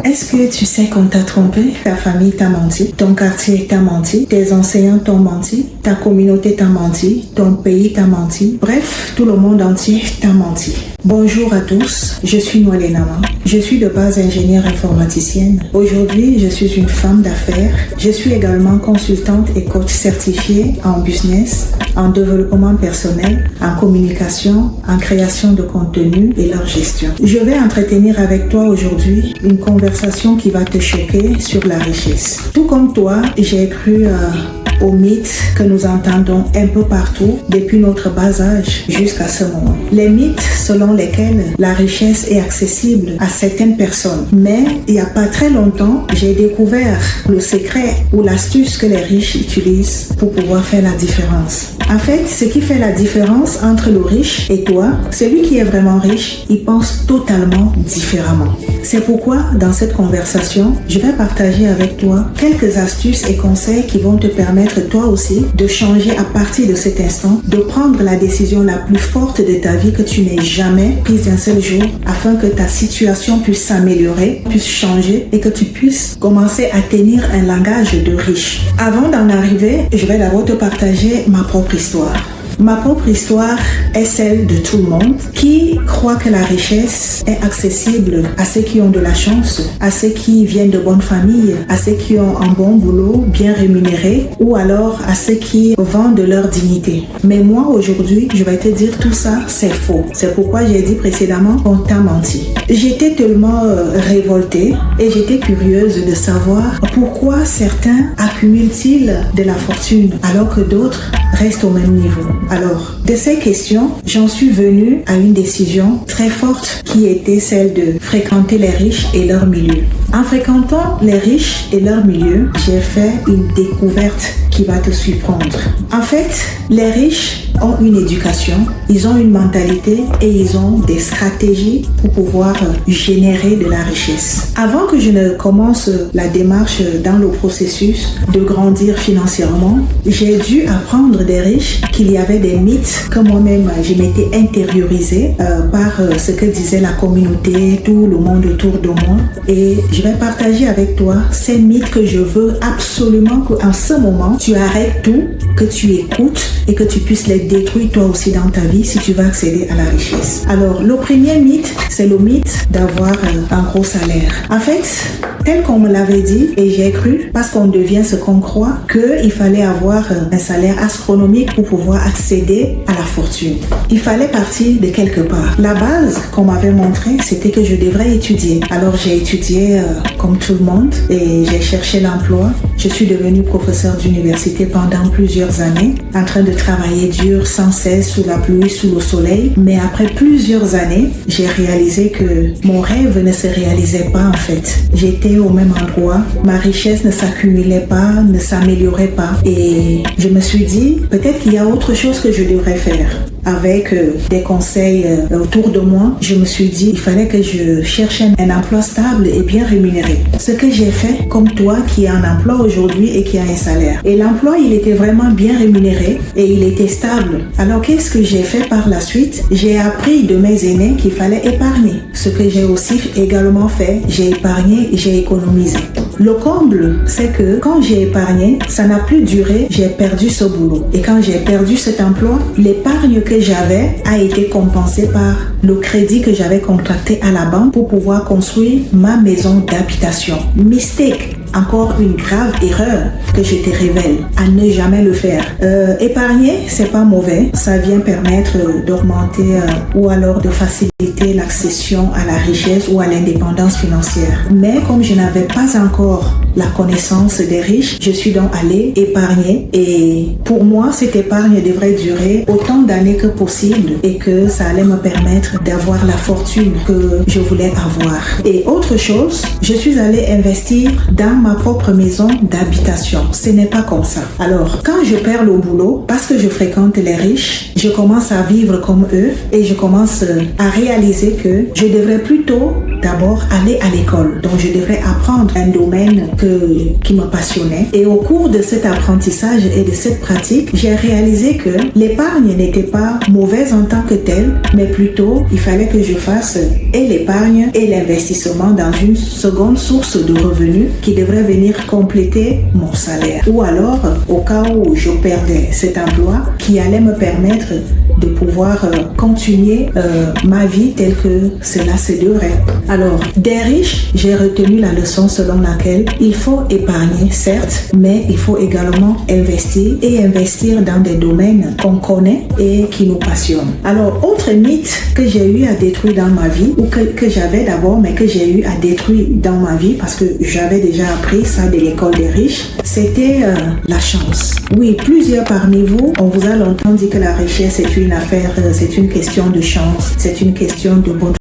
Est-ce que tu sais qu'on t'a trompé? Ta famille t'a menti, ton quartier t'a menti, tes enseignants t'ont menti, ta communauté t'a menti, ton pays t'a menti. Bref, tout le monde entier t'a menti. Bonjour à tous, je suis Noël Nama. Je suis de base ingénieure informaticienne. Aujourd'hui, je suis une femme d'affaires. Je suis également consultante et coach certifiée en business, en développement personnel, en communication, en création de contenu et leur gestion. Je vais entretenir avec toi aujourd'hui une conversation qui va te choquer sur la richesse. Tout comme toi, j'ai cru aux mythes que nous entendons un peu partout depuis notre bas âge jusqu'à ce moment. Les mythes selon lesquels la richesse est accessible à certaines personnes. Mais il n'y a pas très longtemps, j'ai découvert le secret ou l'astuce que les riches utilisent pour pouvoir faire la différence. En fait, ce qui fait la différence entre le riche et toi, celui qui est vraiment riche, il pense totalement différemment. C'est pourquoi, dans cette conversation, je vais partager avec toi quelques astuces et conseils qui vont te permettre toi aussi de changer à partir de cet instant, de prendre la décision la plus forte de ta vie que tu n'aies jamais prise un seul jour, afin que ta situation puisse s'améliorer, puisse changer et que tu puisses commencer à tenir un langage de riche. Avant d'en arriver, je vais d'abord te partager ma propre histoire. Ma propre histoire est celle de tout le monde qui croit que la richesse est accessible à ceux qui ont de la chance, à ceux qui viennent de bonnes familles, à ceux qui ont un bon boulot, bien rémunéré, ou alors à ceux qui vendent leur dignité. Mais moi, aujourd'hui, je vais te dire tout ça, c'est faux. C'est pourquoi j'ai dit précédemment qu'on t'a menti. J'étais tellement révoltée et j'étais curieuse de savoir pourquoi certains accumulent-ils de la fortune alors que d'autres restent au même niveau. Alors, de ces questions, j'en suis venue à une décision très forte qui était celle de fréquenter les riches et leur milieu. En fréquentant les riches et leur milieu, j'ai fait une découverte qui va te surprendre. En fait, les riches ont une éducation, ils ont une mentalité et ils ont des stratégies pour pouvoir générer de la richesse. Avant que je ne commence la démarche dans le processus de grandir financièrement, j'ai dû apprendre des riches qu'il y avait des mythes que moi-même je m'étais intériorisée par ce que disait la communauté, tout le monde autour de moi. Et je vais partager avec toi ces mythes que je veux absolument qu'en ce moment, tu arrêtes tout, que tu écoutes et que tu puisses les détruire toi aussi dans ta vie si tu veux accéder à la richesse. Alors, le premier mythe, c'est le mythe d'avoir un gros salaire. En fait, tel qu'on me l'avait dit, et j'ai cru, parce qu'on devient ce qu'on croit, qu'il fallait avoir un salaire astronomique pour pouvoir accéder à la fortune. Il fallait partir de quelque part. La base qu'on m'avait montré, c'était que je devrais étudier. Alors, j'ai étudié comme tout le monde et j'ai cherché l'emploi. Je suis devenue professeure d'université pendant plusieurs années, en train de travailler dur sans cesse sous la pluie, sous le soleil. Mais après plusieurs années, j'ai réalisé que mon rêve ne se réalisait pas en fait. J'étais au même endroit, ma richesse ne s'accumulait pas, ne s'améliorait pas. Et je me suis dit, peut-être qu'il y a autre chose que je devrais faire. Avec des conseils autour de moi, je me suis dit il fallait que je cherche un emploi stable et bien rémunéré. Ce que j'ai fait, comme toi qui a un emploi aujourd'hui et qui a un salaire. Et l'emploi, il était vraiment bien rémunéré et il était stable. Alors qu'est-ce que j'ai fait par la suite? J'ai appris de mes aînés qu'il fallait épargner. Ce que j'ai aussi également fait, j'ai épargné et j'ai économisé. Le comble, c'est que quand j'ai épargné, ça n'a plus duré, j'ai perdu ce boulot. Et quand j'ai perdu cet emploi, l'épargne que j'avais a été compensée par le crédit que j'avais contracté à la banque pour pouvoir construire ma maison d'habitation. Mistake. Encore une grave erreur que je te révèle à ne jamais le faire. Épargner, c'est pas mauvais. Ça vient permettre d'augmenter ou alors de faciliter l'accession à la richesse ou à l'indépendance financière. Mais comme je n'avais pas encore la connaissance des riches, je suis donc allée épargner et pour moi, cette épargne devrait durer autant d'années que possible et que ça allait me permettre d'avoir la fortune que je voulais avoir. Et autre chose, je suis allée investir dans ma propre maison d'habitation. Ce n'est pas comme ça. Alors, quand je perds le boulot, parce que je fréquente les riches, je commence à vivre comme eux et je commence à réaliser que je devrais plutôt d'abord aller à l'école. Donc, je devrais apprendre un domaine qui me passionnait. Et au cours de cet apprentissage et de cette pratique, j'ai réalisé que l'épargne n'était pas mauvaise en tant que telle, mais plutôt niveau, il fallait que je fasse et l'épargne et l'investissement dans une seconde source de revenus qui devrait venir compléter mon salaire. Ou alors, au cas où je perdais cet emploi, qui allait me permettre de pouvoir continuer ma vie telle que cela se devrait. Alors, des riches, j'ai retenu la leçon selon laquelle il faut épargner, certes, mais il faut également investir et investir dans des domaines qu'on connaît et qui nous passionnent. Alors, autre mythe que j'ai eu à détruire dans ma vie, ou que j'avais d'abord, mais que j'ai eu à détruire dans ma vie parce que j'avais déjà appris ça de l'école des riches, c'était la chance. Oui, plusieurs parmi vous, on vous a longtemps dit que la richesse est une affaire, c'est une question de chance, c'est une question de bonne